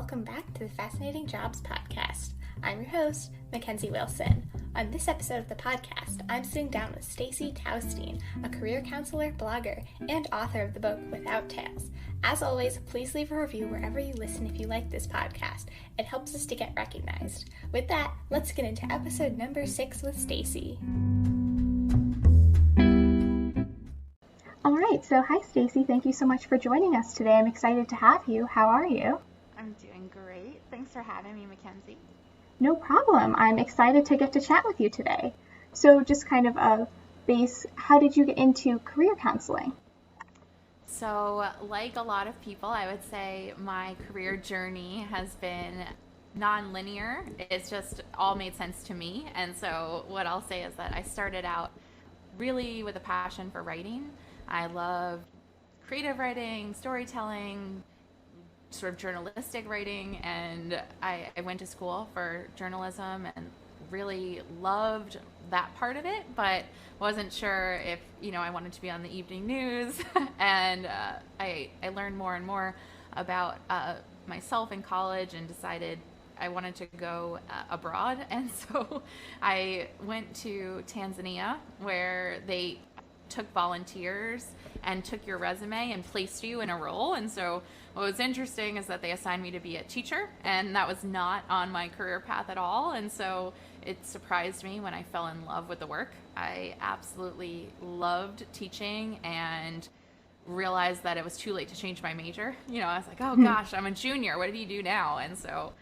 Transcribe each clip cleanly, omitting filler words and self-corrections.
welcome back to the Fascinating Jobs podcast. I'm your host, Mackenzie Wilson. On this episode of the podcast, I'm sitting down with Staci Taustine, a career counselor, blogger, and author of the book Without Tails. As always, please leave a review wherever you listen if you like this podcast. It helps us to get recognized. With that, let's get into episode number 6 with Staci. All right, so hi Staci, thank you so much for joining us today. I'm excited to have you. How are you? I'm doing great. Thanks for having me, Mackenzie. No problem. I'm excited to get to chat with you today. So just kind of a base, how did you get into career counseling? So like a lot of people, I would say my career journey has been non-linear. It's just all made sense to me. And so what I'll say is that I started out really with a passion for writing. I love creative writing, storytelling, sort of journalistic writing, and I went to school for journalism and really loved that part of it, but wasn't sure if, I wanted to be on the evening news. And I learned more and more about myself in college and decided I wanted to go abroad. And so I went to Tanzania, where they took volunteers and took your resume and placed you in a role. And so what was interesting is that they assigned me to be a teacher, and that was not on my career path at all. And so it surprised me when I fell in love with the work. I absolutely loved teaching and realized that it was too late to change my major. I was like, oh gosh, I'm a junior. What do you do now? And so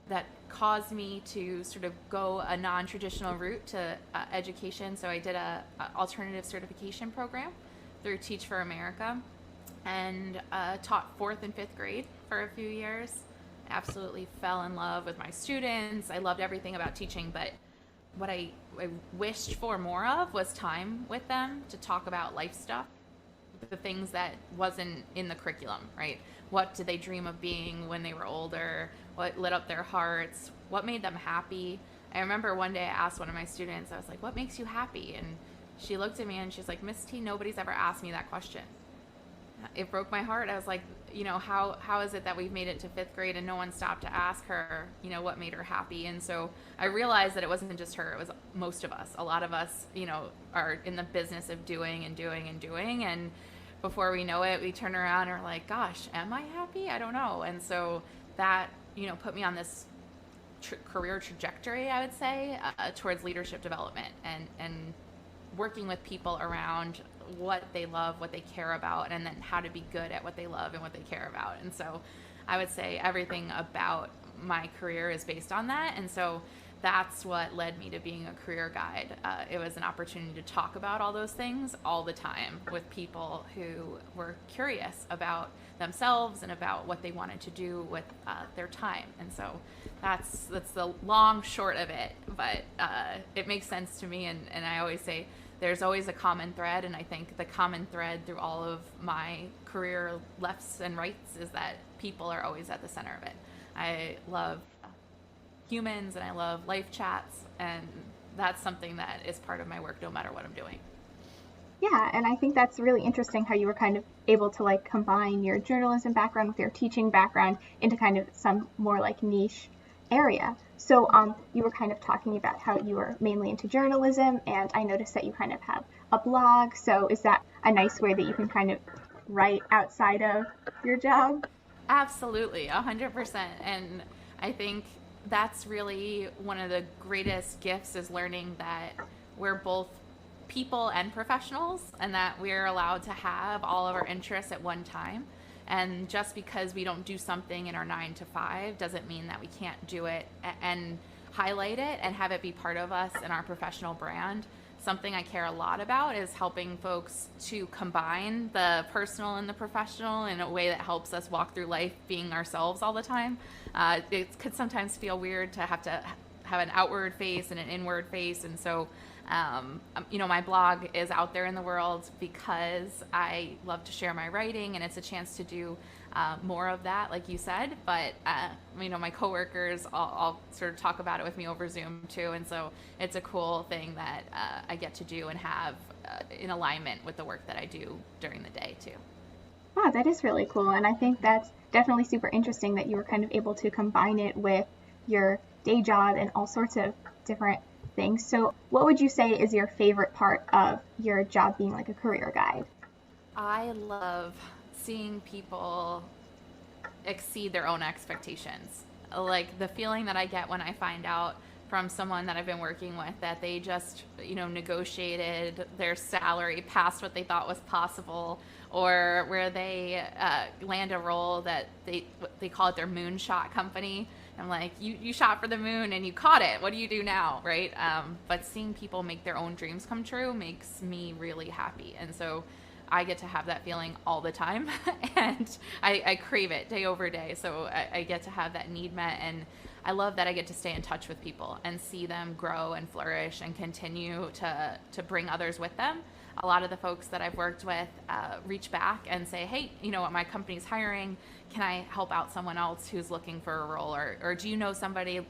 that caused me to sort of go a non-traditional route to education. So I did a alternative certification program through Teach for America, and taught 4th and 5th grade for a few years. Absolutely fell in love with my students. I loved everything about teaching, but what I wished for more of was time with them to talk about life stuff, the things that wasn't in the curriculum, right? What did they dream of being when they were older? What lit up their hearts? What made them happy? I remember one day I asked one of my students, I was like, what makes you happy? And she looked at me and she's like, Miss T, nobody's ever asked me that question. It broke my heart. I was like, how is it that we've made it to 5th grade and no one stopped to ask her, what made her happy? And so I realized that it wasn't just her, it was most of us. A lot of us, are in the business of doing and doing and doing. And before we know it, we turn around and are like, gosh, am I happy? I don't know. And so that, put me on this career trajectory, I would say, towards leadership development and working with people around what they love, what they care about, and then how to be good at what they love and what they care about. And so I would say everything about my career is based on that. And so that's what led me to being a career guide. It was an opportunity to talk about all those things all the time with people who were curious about themselves and about what they wanted to do with their time. And so that's the long short of it, but it makes sense to me. And I always say there's always a common thread, and I think the common thread through all of my career lefts and rights is that people are always at the center of it. I love humans and I love life chats, and that's something that is part of my work no matter what I'm doing. Yeah, and I think that's really interesting how you were kind of able to combine your journalism background with your teaching background into kind of some more niche area. So you were kind of talking about how you were mainly into journalism, and I noticed that you kind of have a blog. So is that a nice way that you can kind of write outside of your job? Absolutely, 100%. And I think that's really one of the greatest gifts, is learning that we're both people and professionals, and that we're allowed to have all of our interests at one time. And just because we don't do something in our 9 to 5 doesn't mean that we can't do it and highlight it and have it be part of us and our professional brand. Something I care a lot about is helping folks to combine the personal and the professional in a way that helps us walk through life being ourselves all the time. It could sometimes feel weird to have an outward face and an inward face. And so, my blog is out there in the world because I love to share my writing, and it's a chance to do more of that, like you said. But, my coworkers all sort of talk about it with me over Zoom too. And so it's a cool thing that I get to do and have in alignment with the work that I do during the day too. Wow, that is really cool. And I think that's definitely super interesting that you were kind of able to combine it with your day job and all sorts of different things. So, what would you say is your favorite part of your job being like a career guide? I love seeing people exceed their own expectations. Like the feeling that I get when I find out from someone that I've been working with that they just, negotiated their salary past what they thought was possible, or where they land a role that they call it their moonshot company. I'm like, you shot for the moon and you caught it. What do you do now, right? But seeing people make their own dreams come true makes me really happy, and so I get to have that feeling all the time, and I crave it day over day. So I get to have that need met, and I love that I get to stay in touch with people and see them grow and flourish and continue to bring others with them. A lot of the folks that I've worked with reach back and say, hey, my company's hiring. Can I help out someone else who's looking for a role? Or do you know somebody,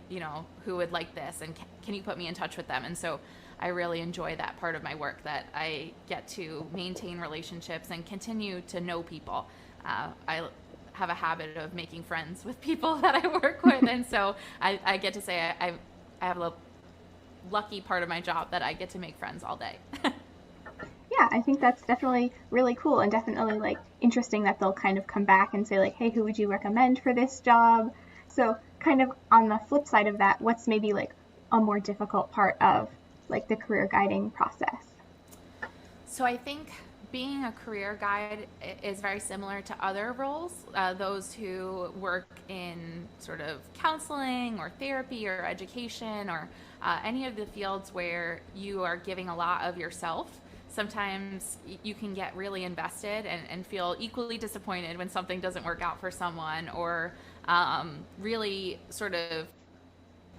who would like this? And can you put me in touch with them? And so I really enjoy that part of my work, that I get to maintain relationships and continue to know people. I have a habit of making friends with people that I work with, and so I get to say I have a lucky part of my job that I get to make friends all day. Yeah, I think that's definitely really cool and definitely like interesting that they'll kind of come back and say like, hey, who would you recommend for this job? So kind of on the flip side of that, what's maybe like a more difficult part of like the career guiding process? So I think being a career guide is very similar to other roles. Those who work in sort of counseling or therapy or education or any of the fields where you are giving a lot of yourself. Sometimes you can get really invested and feel equally disappointed when something doesn't work out for someone, or really sort of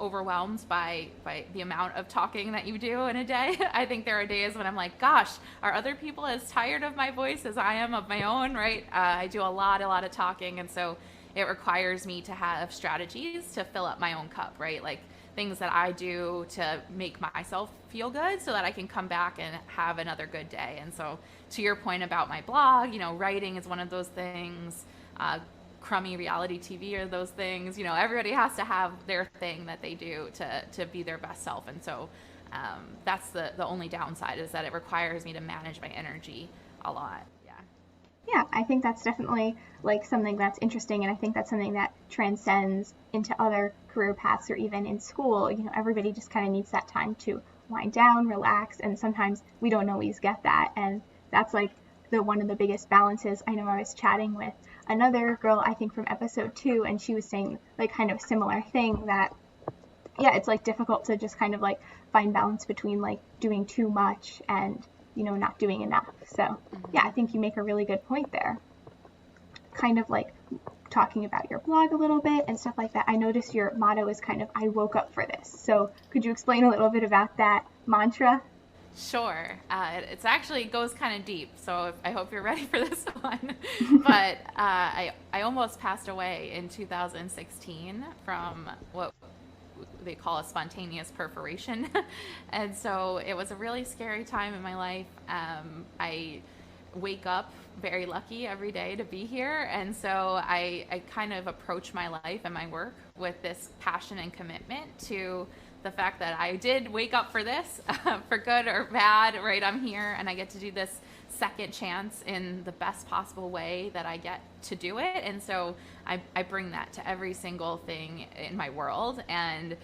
overwhelmed by the amount of talking that you do in a day. I think there are days when I'm like, gosh, are other people as tired of my voice as I am of my own, right? I do a lot of talking, and so it requires me to have strategies to fill up my own cup, right? Like things that I do to make myself feel good so that I can come back and have another good day. And so to your point about my blog, writing is one of those things. Crummy reality TV or those things, everybody has to have their thing that they do to be their best self. And so that's the only downside, is that it requires me to manage my energy a lot. Yeah, I think that's definitely like something that's interesting, and I think that's something that transcends into other career paths or even in school. Everybody just kind of needs that time to wind down, relax, and sometimes we don't always get that, and that's like one of the biggest balances. I know I was chatting with another girl, I think from episode 2, and she was saying like kind of similar thing, that yeah, it's like difficult to just kind of like find balance between like doing too much and not doing enough. So yeah, I think you make a really good point there. Kind of like talking about your blog a little bit and stuff like that, I noticed your motto is kind of, I woke up for this. So could you explain a little bit about that mantra? Sure. It actually goes kind of deep, so I hope you're ready for this one. But I almost passed away in 2016 from what they call a spontaneous perforation. And so it was a really scary time in my life. I wake up very lucky every day to be here. And so I kind of approach my life and my work with this passion and commitment to the fact that I did wake up for this, for good or bad, right? I'm here and I get to do this second chance in the best possible way that I get to do it. And so I bring that to every single thing in my world. And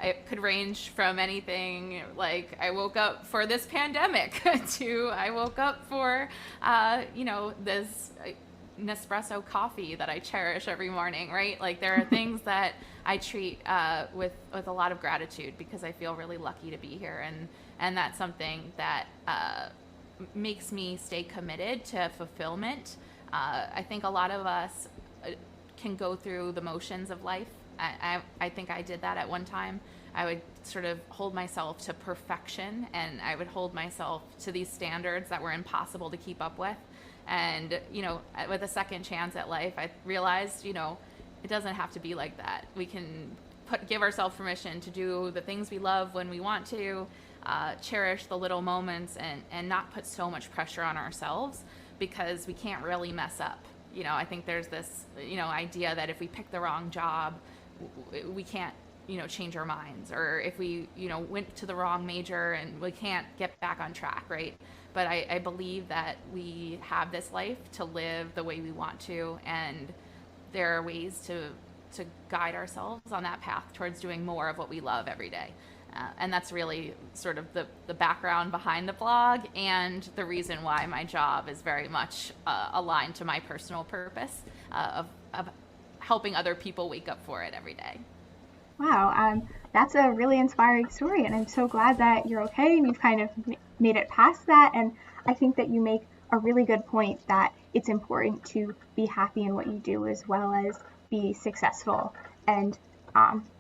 it could range from anything like I woke up for this pandemic to I woke up for, this Nespresso coffee that I cherish every morning, right? Like there are things that I treat with a lot of gratitude, because I feel really lucky to be here. And that's something that makes me stay committed to fulfillment. I think a lot of us can go through the motions of life. I think I did that at one time. I would sort of hold myself to perfection, and I would hold myself to these standards that were impossible to keep up with. And, with a second chance at life, I realized, it doesn't have to be like that. We can give ourselves permission to do the things we love when we want to, cherish the little moments, and not put so much pressure on ourselves, because we can't really mess up. I think there's this, idea that if we pick the wrong job, we can't, change our minds, or if we, went to the wrong major and we can't get back on track, right? But I believe that we have this life to live the way we want to, and there are ways to guide ourselves on that path towards doing more of what we love every day. And that's really sort of the background behind the blog, and the reason why my job is very much aligned to my personal purpose of helping other people wake up for it every day. Wow, that's a really inspiring story, and I'm so glad that you're okay and you've kind of made it past that. And I think that you make a really good point that it's important to be happy in what you do as well as be successful. And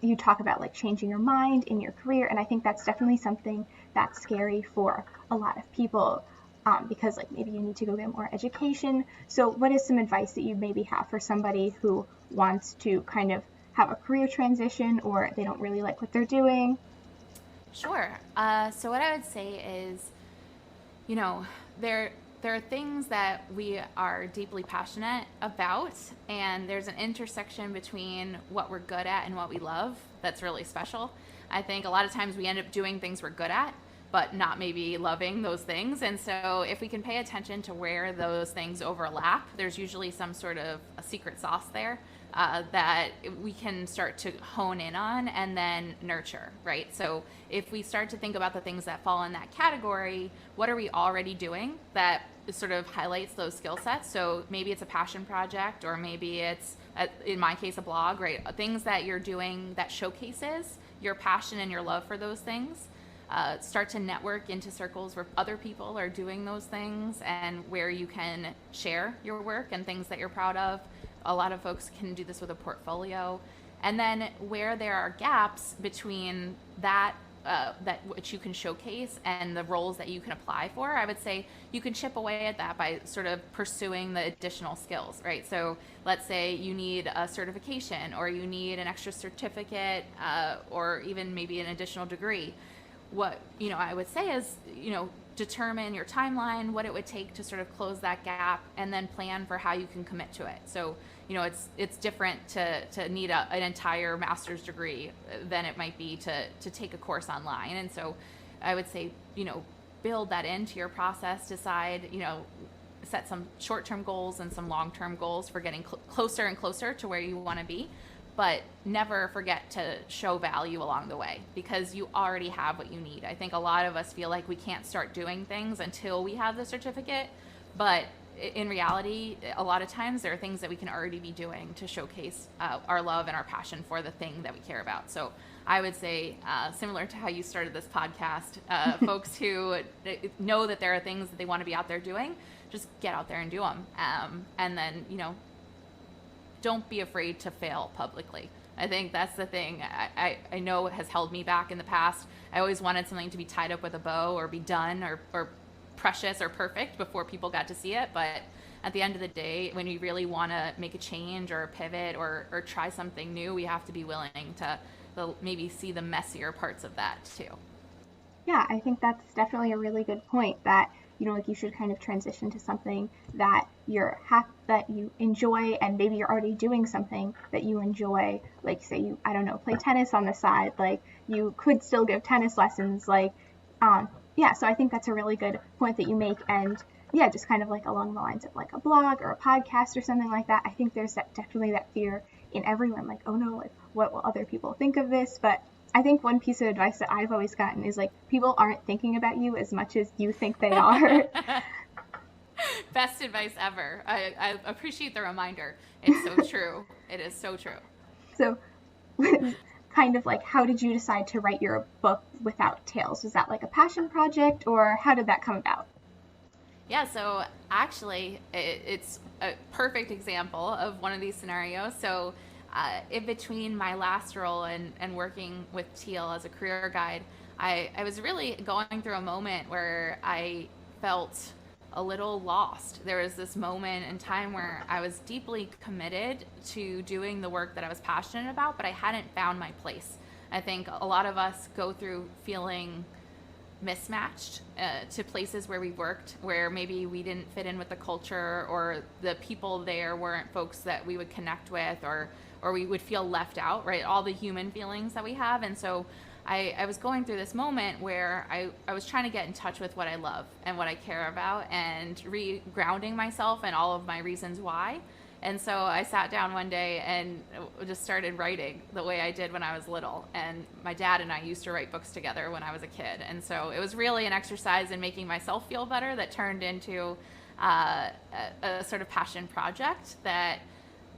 you talk about like changing your mind in your career, and I think that's definitely something that's scary for a lot of people, because like maybe you need to go get more education. So what is some advice that you maybe have for somebody who wants to kind of have a career transition, or they don't really like what they're doing? Sure. So what I would say is, there are things that we are deeply passionate about, and there's an intersection between what we're good at and what we love that's really special. I think a lot of times we end up doing things we're good at, but not maybe loving those things. And so if we can pay attention to where those things overlap, there's usually some sort of a secret sauce there that we can start to hone in on and then nurture, right? So if we start to think about the things that fall in that category, what are we already doing that sort of highlights those skill sets? So maybe it's a passion project, or maybe it's, in my case, a blog, right? Things that you're doing that showcases your passion and your love for those things. Start to network into circles where other people are doing those things and where you can share your work and things that you're proud of. A lot of folks can do this with a portfolio. And then where there are gaps between that which you can showcase and the roles that you can apply for, I would say you can chip away at that by sort of pursuing the additional skills, right? So let's say you need a certification, or you need an extra certificate, or even maybe an additional degree. What I would say is, determine your timeline, what it would take to sort of close that gap, and then plan for how you can commit to it. So it's different to need an entire master's degree than it might be to take a course online. And so I would say build that into your process. Decide, set some short-term goals and some long-term goals for getting closer and closer to where you want to be. But never forget to show value along the way, because you already have what you need. I think a lot of us feel like we can't start doing things until we have the certificate, but in reality, a lot of times there are things that we can already be doing to showcase our love and our passion for the thing that we care about. So I would say, similar to how you started this podcast, folks who know that there are things that they want to be out there doing, just get out there and do them. And then, don't be afraid to fail publicly. I think that's the thing I know has held me back in the past. I always wanted something to be tied up with a bow, or be done, or precious or perfect before people got to see it. But at the end of the day, when we really want to make a change or a pivot or try something new, we have to be willing to maybe see the messier parts of that too. Yeah, I think that's definitely a really good point, that like you should kind of transition to something that that you enjoy, and maybe you're already doing something that you enjoy. Like say you, I don't know, play tennis on the side, like you could still give tennis lessons, like, so I think that's a really good point that you make. And yeah, just kind of like along the lines of like a blog or a podcast or something like that. I think there's definitely that fear in everyone, like, oh no, like what will other people think of this? But I think one piece of advice that I've always gotten is like, people aren't thinking about you as much as you think they are. Best advice ever. I appreciate the reminder. It's so true. It is so true. So kind of like, how did you decide to write your book Without Tails? Was that like a passion project, or how did that come about? Yeah, so actually it's a perfect example of one of these scenarios. So in between my last role and working with Teal as a career guide, I was really going through a moment where I felt a little lost. There was this moment in time where I was deeply committed to doing the work that I was passionate about, but I hadn't found my place. I think a lot of us go through feeling mismatched to places where we worked, where maybe we didn't fit in with the culture, or the people there weren't folks that we would connect with, or we would feel left out, right? All the human feelings that we have. And so I was going through this moment where I was trying to get in touch with what I love and what I care about, and re-grounding myself and all of my reasons why. And so I sat down one day and just started writing the way I did when I was little. And my dad and I used to write books together when I was a kid. And so it was really an exercise in making myself feel better that turned into a sort of passion project that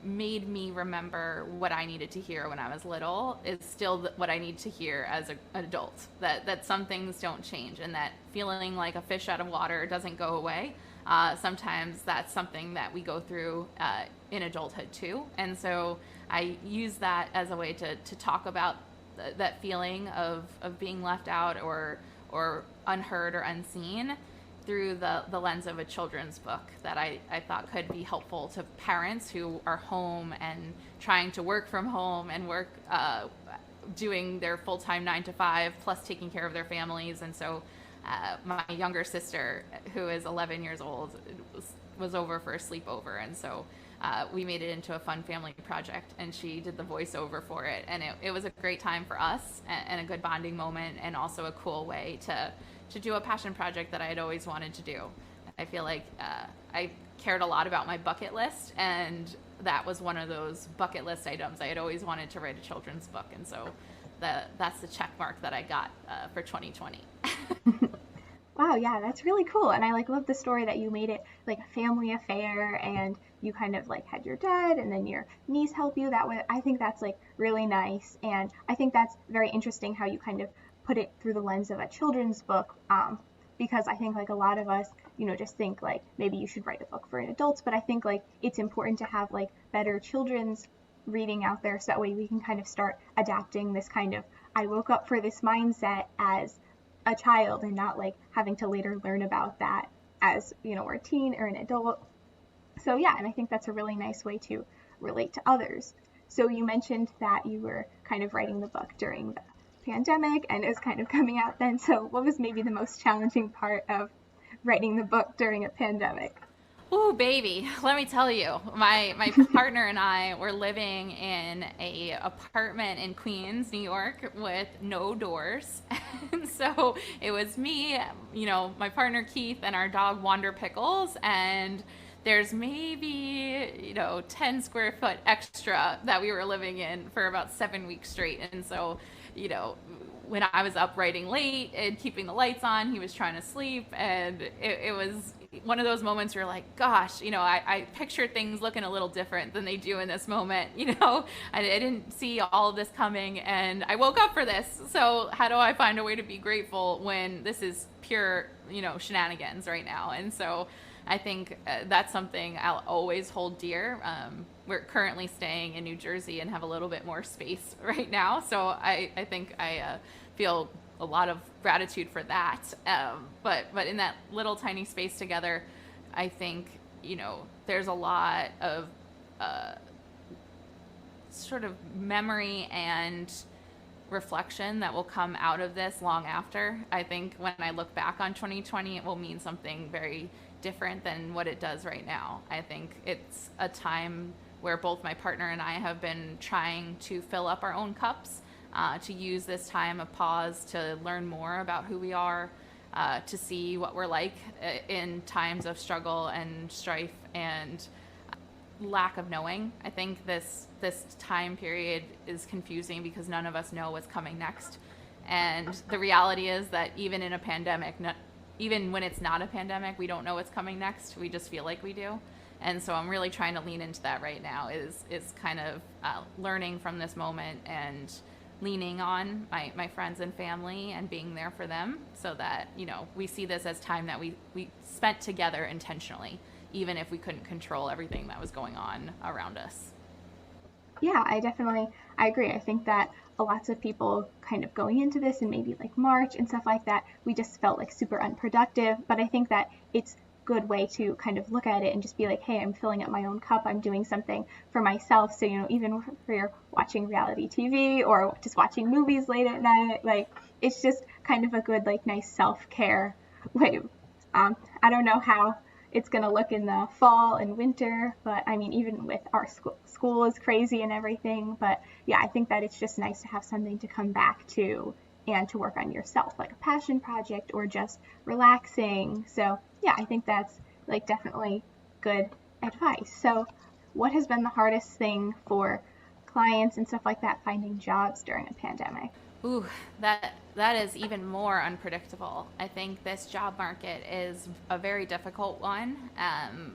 made me remember what I needed to hear when I was little is still what I need to hear as an adult. That some things don't change, and that feeling like a fish out of water doesn't go away. Sometimes that's something that we go through in adulthood too. And so I use that as a way to talk about that feeling of being left out or unheard or unseen through the lens of a children's book that I thought could be helpful to parents who are home and trying to work from home and work doing their full-time 9 to 5 plus taking care of their families. And so my younger sister, who is 11 years old, was over for a sleepover. And so we made it into a fun family project, and she did the voiceover for it. And it was a great time for us and a good bonding moment, and also a cool way to do a passion project that I had always wanted to do. I feel like I cared a lot about my bucket list, and that was one of those bucket list items. I had always wanted to write a children's book. And so that's the check mark that I got for 2020. Wow, yeah, that's really cool. And I love the story that you made it like a family affair, and you kind of had your dad and then your niece help you that way. I think that's really nice. And I think that's very interesting how you kind of put it through the lens of a children's book, because I think a lot of us, just think maybe you should write a book for adults, but I think it's important to have better children's reading out there, so that way we can kind of start adapting this kind of I woke up for this mindset as a child, and not having to later learn about that as we're a teen or an adult. So yeah, and I think that's a really nice way to relate to others. So you mentioned that you were kind of writing the book during the pandemic, and it was kind of coming out then. So what was maybe the most challenging part of writing the book during a pandemic? Oh, baby, let me tell you, my partner and I were living in a apartment in Queens, New York, with no doors. And so it was me, my partner Keith, and our dog Wander Pickles, and there's maybe 10 square foot extra that we were living in for about 7 weeks straight. And so when I was up writing late and keeping the lights on, he was trying to sleep, and it was one of those moments where you're like, gosh, I picture things looking a little different than they do in this moment. I didn't see all of this coming, and I woke up for this. So how do I find a way to be grateful when this is pure, shenanigans right now? And so I think that's something I'll always hold dear. We're currently staying in New Jersey and have a little bit more space right now. So I think I feel a lot of gratitude for that. But in that little tiny space together, I think, there's a lot of sort of memory and reflection that will come out of this long after. I think when I look back on 2020, it will mean something very different than what it does right now. I think it's a time where both my partner and I have been trying to fill up our own cups, to use this time of pause to learn more about who we are, to see what we're like in times of struggle and strife and lack of knowing. I think this time period is confusing because none of us know what's coming next. And the reality is that even in a pandemic, even when it's not a pandemic, we don't know what's coming next. We just feel like we do. And so I'm really trying to lean into that right now, is kind of learning from this moment and leaning on my friends and family and being there for them, so that, we see this as time that we spent together intentionally, even if we couldn't control everything that was going on around us. Yeah, I agree. I think that lots of people kind of going into this in maybe March and stuff like that, we just felt super unproductive. But I think that it's good way to kind of look at it and just be like, hey, I'm filling up my own cup. I'm doing something for myself. So, even if you're watching reality TV or just watching movies late at night, like, it's just kind of a good, like, nice self-care way. I don't know how it's going to look in the fall and winter, but I mean, even with our school is crazy and everything. But yeah, I think that it's just nice to have something to come back to and to work on yourself, like a passion project or just relaxing. So yeah, I think that's like definitely good advice. So what has been the hardest thing for clients and stuff like that finding jobs during a pandemic? Ooh, that is even more unpredictable. I think this job market is a very difficult one.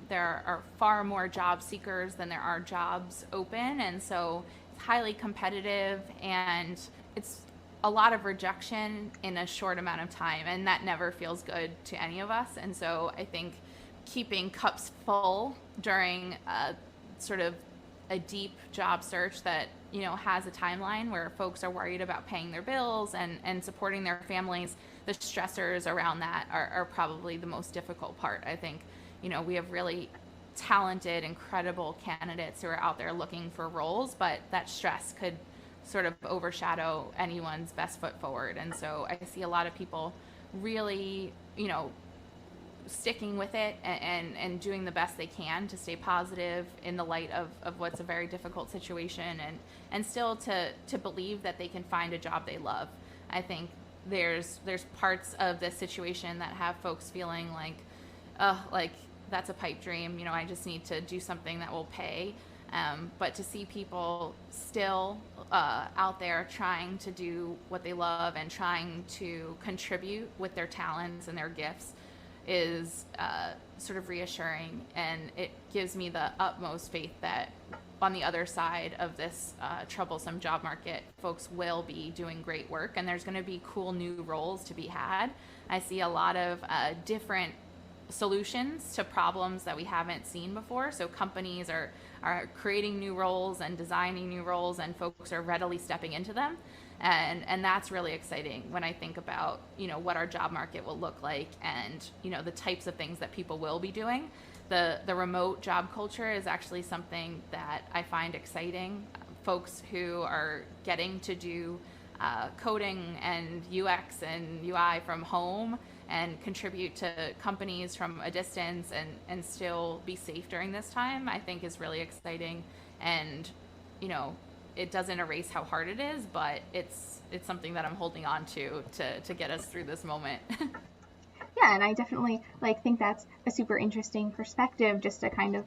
There are far more job seekers than there are jobs open, and so it's highly competitive, and it's a lot of rejection in a short amount of time, and that never feels good to any of us. And so I think keeping cups full during sort of a deep job search that has a timeline where folks are worried about paying their bills and supporting their families, the stressors around that are probably the most difficult part. I think we have really talented, incredible candidates who are out there looking for roles, but that stress could sort of overshadow anyone's best foot forward. And so I see a lot of people really sticking with it and doing the best they can to stay positive in the light of what's a very difficult situation, and still to believe that they can find a job they love. I think there's parts of this situation that have folks feeling like, oh, like that's a pipe dream, I just need to do something that will pay. But to see people still out there trying to do what they love and trying to contribute with their talents and their gifts is sort of reassuring, and it gives me the utmost faith that on the other side of this troublesome job market, folks will be doing great work, and there's going to be cool new roles to be had. I see a lot of different solutions to problems that we haven't seen before. So companies are creating new roles and designing new roles, and folks are readily stepping into them. And that's really exciting when I think about, what our job market will look like and, the types of things that people will be doing. The remote job culture is actually something that I find exciting. Folks who are getting to do coding and UX and UI from home and contribute to companies from a distance and still be safe during this time, I think is really exciting. And, it doesn't erase how hard it is, but it's something that I'm holding on to get us through this moment. Yeah, and I definitely think that's a super interesting perspective, just to kind of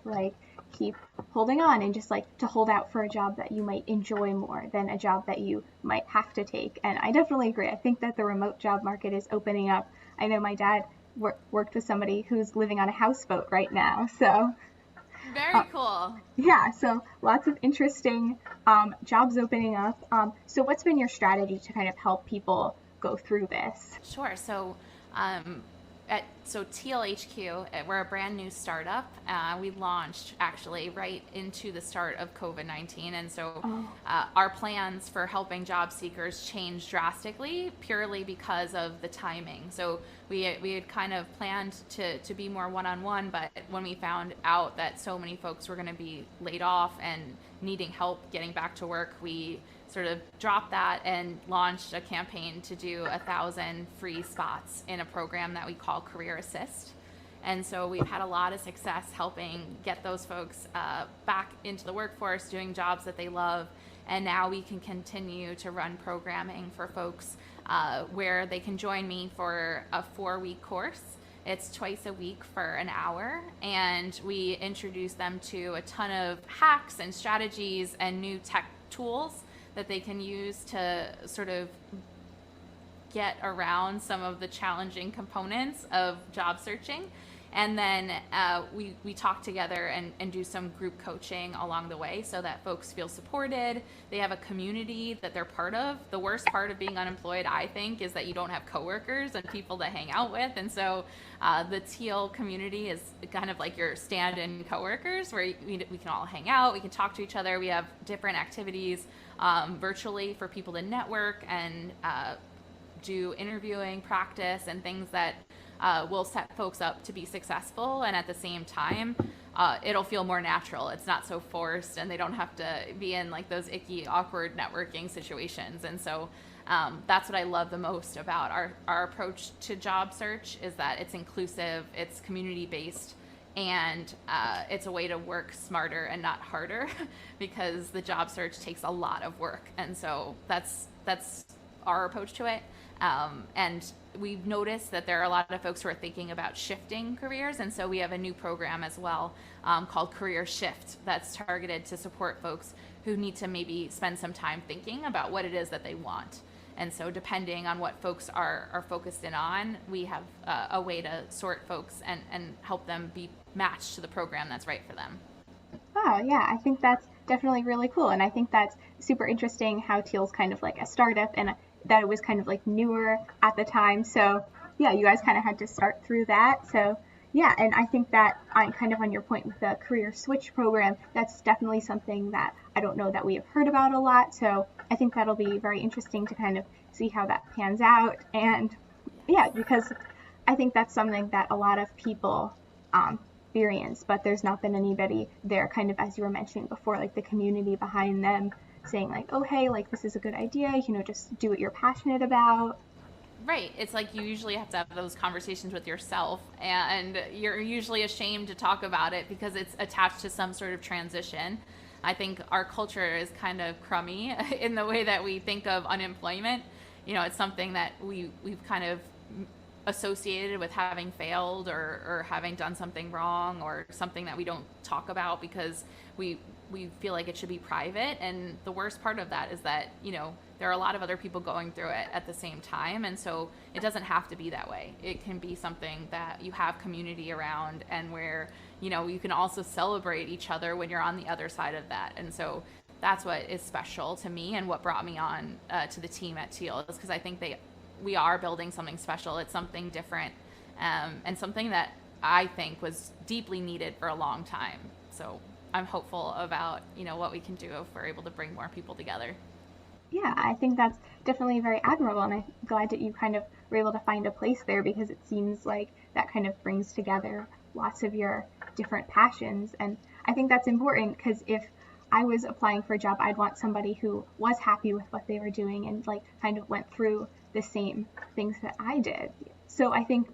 keep holding on and just to hold out for a job that you might enjoy more than a job that you might have to take. And I definitely agree. I think that the remote job market is opening up. I know my dad worked with somebody who's living on a houseboat right now, so very cool. Yeah, so lots of interesting jobs opening up. So what's been your strategy to kind of help people go through this? Sure. So TLHQ, we're a brand new startup. We launched actually right into the start of COVID-19. And so our plans for helping job seekers changed drastically purely because of the timing. So we had kind of planned to be more one-on-one, but when we found out that so many folks were going to be laid off and needing help getting back to work, we sort of dropped that and launched a campaign to do 1,000 free spots in a program that we call Career Assist. And so we've had a lot of success helping get those folks back into the workforce, doing jobs that they love. And now we can continue to run programming for folks where they can join me for a 4-week course. It's twice a week for an hour, and we introduce them to a ton of hacks and strategies and new tech tools that they can use to sort of get around some of the challenging components of job searching. And then we talk together and do some group coaching along the way so that folks feel supported. They have a community that they're part of. The worst part of being unemployed, I think, is that you don't have coworkers and people to hang out with. And so the Teal community is kind of like your stand-in coworkers where we can all hang out. We can talk to each other. We have different activities virtually for people to network and do interviewing practice and things that will set folks up to be successful, and at the same time, it'll feel more natural. It's not so forced, and they don't have to be in like those icky, awkward networking situations. And so that's what I love the most about our approach to job search, is that it's inclusive, it's community-based, and it's a way to work smarter and not harder because the job search takes a lot of work. And so that's our approach to it. And we've noticed that there are a lot of folks who are thinking about shifting careers. And so we have a new program as well called Career Shift that's targeted to support folks who need to maybe spend some time thinking about what it is that they want. And so depending on what folks are focused in on, we have a way to sort folks and help them be matched to the program that's right for them. Wow, yeah, I think that's definitely really cool. And I think that's super interesting how Teal's kind of like a startup, and that it was kind of like newer at the time. So yeah, you guys kind of had to start through that. So yeah, and I think that I'm kind of on your point with the career switch program. That's definitely something that I don't know that we have heard about a lot. So I think that'll be very interesting to kind of see how that pans out. And yeah, because I think that's something that a lot of people experience, but there's not been anybody there, kind of as you were mentioning before, like the community behind them saying like, oh, hey, like this is a good idea, just do what you're passionate about. Right. It's like you usually have to have those conversations with yourself, and you're usually ashamed to talk about it because it's attached to some sort of transition. I think our culture is kind of crummy in the way that we think of unemployment. It's something that we've kind of associated with having failed or having done something wrong, or something that we don't talk about because we feel like it should be private. And the worst part of that is that, there are a lot of other people going through it at the same time. And so it doesn't have to be that way. It can be something that you have community around, and where, you can also celebrate each other when you're on the other side of that. And so that's what is special to me, and what brought me on to the team at Teal, is because I think we are building something special. It's something different, and something that I think was deeply needed for a long time. So I'm hopeful about, what we can do if we're able to bring more people together. Yeah, I think that's definitely very admirable, and I'm glad that you kind of were able to find a place there, because it seems like that kind of brings together lots of your different passions. And I think that's important, because if I was applying for a job, I'd want somebody who was happy with what they were doing and like kind of went through the same things that I did. So I think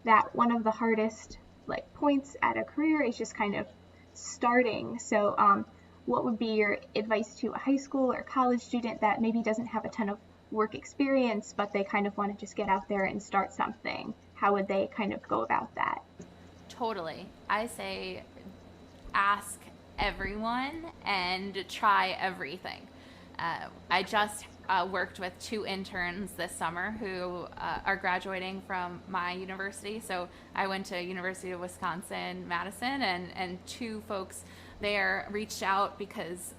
that one of the hardest like points at a career is just kind of starting. So what would be your advice to a high school or college student that maybe doesn't have a ton of work experience, but they kind of want to just get out there and start something? How would they kind of go about that? Totally. I say ask everyone and try everything. I just worked with 2 interns this summer who are graduating from my university. So I went to University of Wisconsin-Madison, and 2 folks there reached out because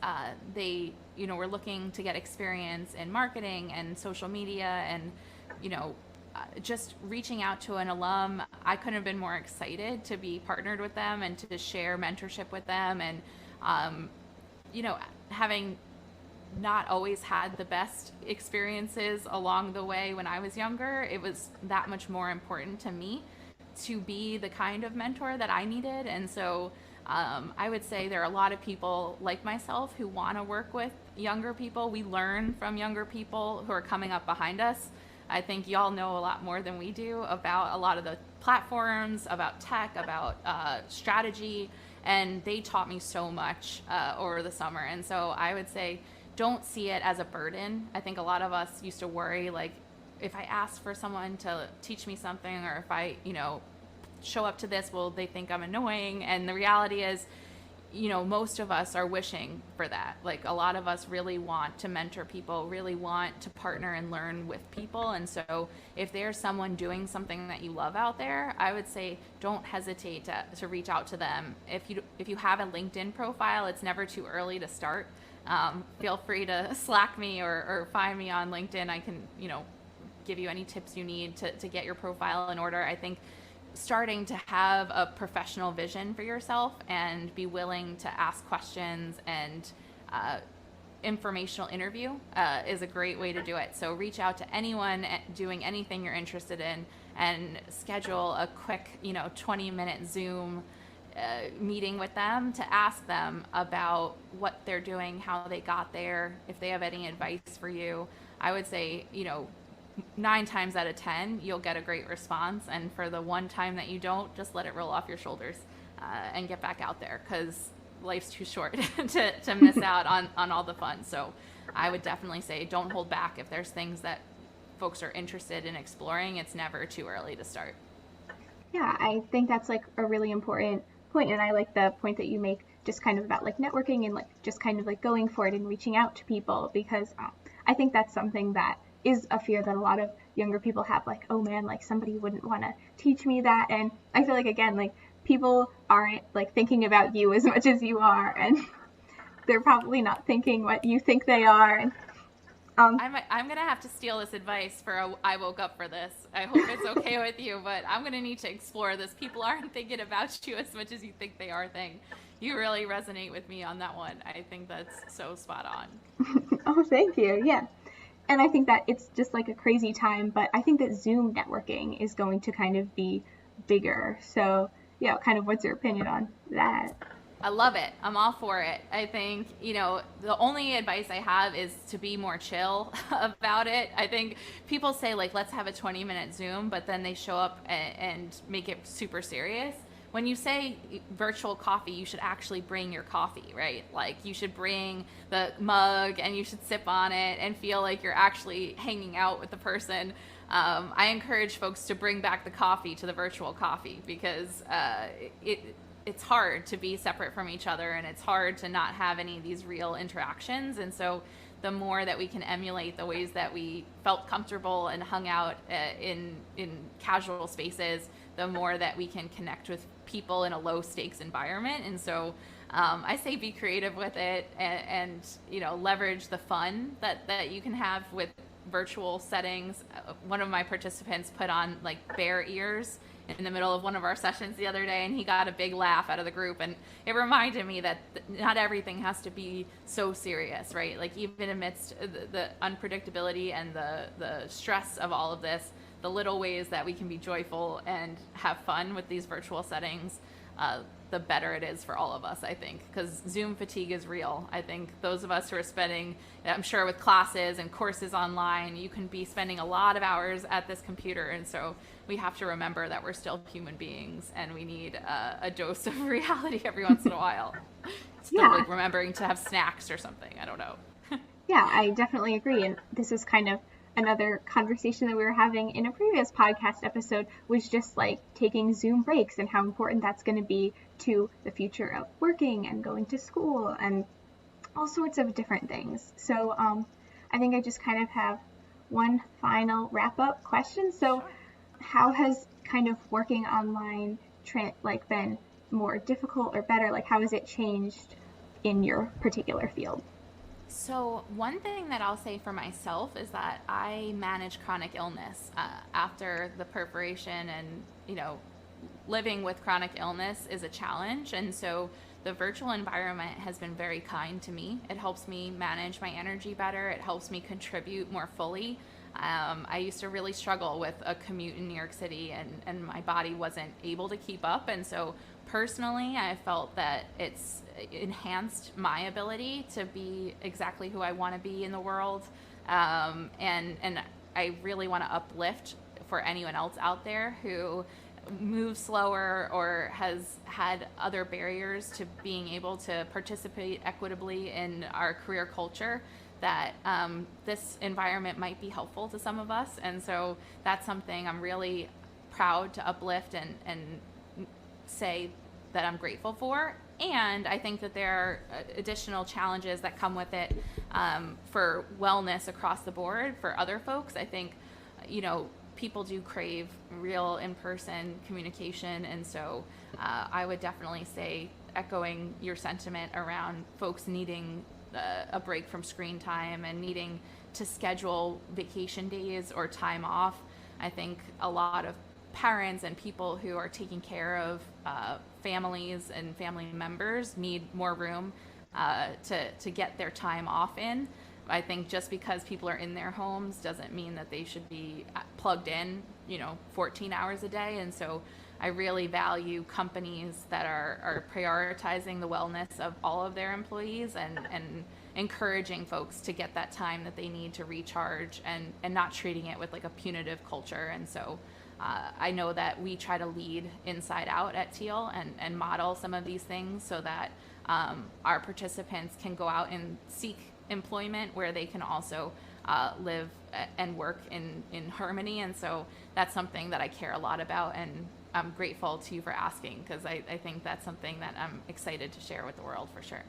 they, were looking to get experience in marketing and social media, and, just reaching out to an alum. I couldn't have been more excited to be partnered with them and to share mentorship with them. And, having not always had the best experiences along the way when I was younger, it was that much more important to me to be the kind of mentor that I needed. And so I would say there are a lot of people like myself who want to work with younger people. We learn from younger people who are coming up behind us. I think y'all know a lot more than we do about a lot of the platforms, about tech, about strategy, and they taught me so much over the summer. And so I would say don't see it as a burden. I think a lot of us used to worry, like, if I ask for someone to teach me something, or if I, show up to this, will they think I'm annoying? And the reality is, most of us are wishing for that. Like, a lot of us really want to mentor people, really want to partner and learn with people. And so if there's someone doing something that you love out there, I would say don't hesitate to reach out to them. If you have a LinkedIn profile, it's never too early to start. Feel free to Slack me or find me on LinkedIn. I can, give you any tips you need to get your profile in order. I think starting to have a professional vision for yourself and be willing to ask questions and informational interview is a great way to do it. So reach out to anyone doing anything you're interested in and schedule a quick, 20-minute Zoom meeting with them to ask them about what they're doing, how they got there, if they have any advice for you. I would say, 9 times out of 10, you'll get a great response. And for the one time that you don't, just let it roll off your shoulders and get back out there, because life's too short to miss out on all the fun. So I would definitely say don't hold back. If there's things that folks are interested in exploring, it's never too early to start. Yeah, I think that's like a really important point, and I like the point that you make just kind of about like networking and like just kind of like going for it and reaching out to people, because I think that's something that is a fear that a lot of younger people have, like, oh man, like somebody wouldn't want to teach me that. And I feel like, again, like people aren't like thinking about you as much as you are, and they're probably not thinking what you think they are. And I'm gonna have to steal this advice for I woke up for this. I hope it's okay with you, but I'm gonna need to explore this. People aren't thinking about you as much as you think they are thing. You really resonate with me on that one. I think that's so spot on. Oh, thank you. Yeah. And I think that it's just like a crazy time, but I think that Zoom networking is going to kind of be bigger. So yeah, kind of what's your opinion on that? I love it. I'm all for it. I think, the only advice I have is to be more chill about it. I think people say, like, let's have a 20-minute Zoom, but then they show up and make it super serious. When you say virtual coffee, you should actually bring your coffee, right? Like, you should bring the mug and you should sip on it and feel like you're actually hanging out with the person. I encourage folks to bring back the coffee to the virtual coffee, because it's hard to be separate from each other, and it's hard to not have any of these real interactions. And so the more that we can emulate the ways that we felt comfortable and hung out in casual spaces, the more that we can connect with people in a low stakes environment. And so I say be creative with it, and leverage the fun that you can have with virtual settings. One of my participants put on like bear ears in the middle of one of our sessions the other day, and he got a big laugh out of the group. And it reminded me that not everything has to be so serious, right? Like, even amidst the unpredictability and the stress of all of this, the little ways that we can be joyful and have fun with these virtual settings, the better it is for all of us, I think, because Zoom fatigue is real. I think those of us who are spending, I'm sure with classes and courses online, you can be spending a lot of hours at this computer. And so we have to remember that we're still human beings, and we need a dose of reality every once in a while. Still, like, remembering to have snacks or something. I don't know. Yeah, I definitely agree. And this is kind of another conversation that we were having in a previous podcast episode, was just like taking Zoom breaks and how important that's going to be to the future of working and going to school and all sorts of different things. So I think I just kind of have one final wrap-up question. So how has kind of working online been more difficult or better? Like, how has it changed in your particular field? So one thing that I'll say for myself is that I manage chronic illness after the perforation, and, living with chronic illness is a challenge. And so the virtual environment has been very kind to me. It helps me manage my energy better. It helps me contribute more fully. I used to really struggle with a commute in New York City, and my body wasn't able to keep up. And so personally, I felt that it's enhanced my ability to be exactly who I want to be in the world. And I really want to uplift for anyone else out there who moves slower or has had other barriers to being able to participate equitably in our career culture, that this environment might be helpful to some of us. And so that's something I'm really proud to uplift and say that I'm grateful for. And I think that there are additional challenges that come with it for wellness across the board for other folks. I think, people do crave real in-person communication. And so I would definitely say, echoing your sentiment around folks needing a break from screen time and needing to schedule vacation days or time off, I think a lot of parents and people who are taking care of families and family members need more room to get their time off in. I think just because people are in their homes doesn't mean that they should be plugged in, 14 hours a day. And so I really value companies that are prioritizing the wellness of all of their employees and encouraging folks to get that time that they need to recharge and not treating it with like a punitive culture. And so I know that we try to lead inside out at Teal and model some of these things so that our participants can go out and seek employment where they can also live and work in harmony. And so that's something that I care a lot about, and I'm grateful to you for asking, because I think that's something that I'm excited to share with the world for sure.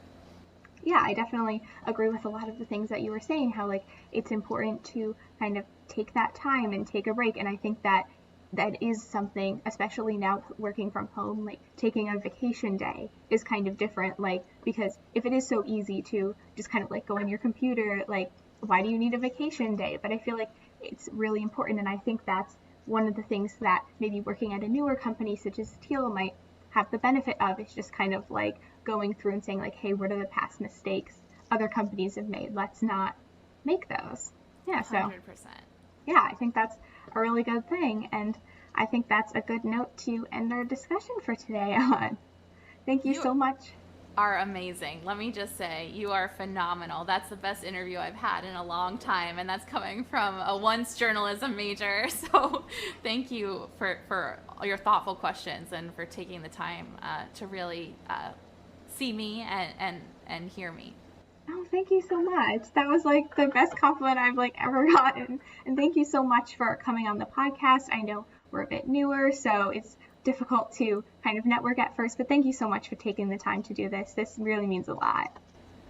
Yeah, I definitely agree with a lot of the things that you were saying, how like it's important to kind of take that time and take a break. And I think that is something, especially now working from home, like taking a vacation day is kind of different, like, because if it is so easy to just kind of like go on your computer, like, why do you need a vacation day? But I feel like it's really important. And I think that's one of the things that maybe working at a newer company such as Teal might have the benefit of, is just kind of like going through and saying like, hey, what are the past mistakes other companies have made? Let's not make those. Yeah, so 100%. Yeah, I think that's a really good thing, and I think that's a good note to end our discussion for today on. Thank you so much. Are amazing. Let me just say, you are phenomenal. That's the best interview I've had in a long time, and that's coming from a once journalism major. So thank you for all your thoughtful questions and for taking the time to really see me and hear me. Oh, thank you so much. That was like the best compliment I've like ever gotten. And thank you so much for coming on the podcast. I know we're a bit newer, so it's difficult to kind of network at first, but thank you so much for taking the time to do this. This really means a lot.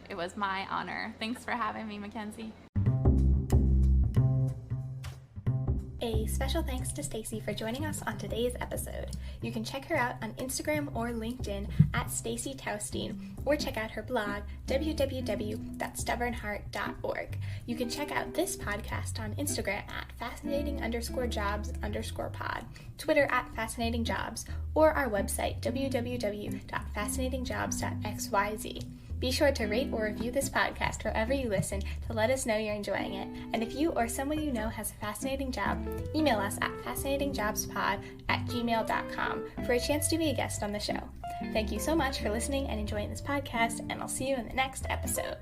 It was my honor. Thanks for having me, Mackenzie. A special thanks to Staci for joining us on today's episode. You can check her out on Instagram or LinkedIn at Staci Taustine, or check out her blog, www.stubbornheart.org. You can check out this podcast on Instagram at fascinating_jobs_pod, Twitter at fascinatingjobs, or our website, www.fascinatingjobs.xyz. Be sure to rate or review this podcast wherever you listen to let us know you're enjoying it. And if you or someone you know has a fascinating job, email us at fascinatingjobspod@gmail.com for a chance to be a guest on the show. Thank you so much for listening and enjoying this podcast, and I'll see you in the next episode.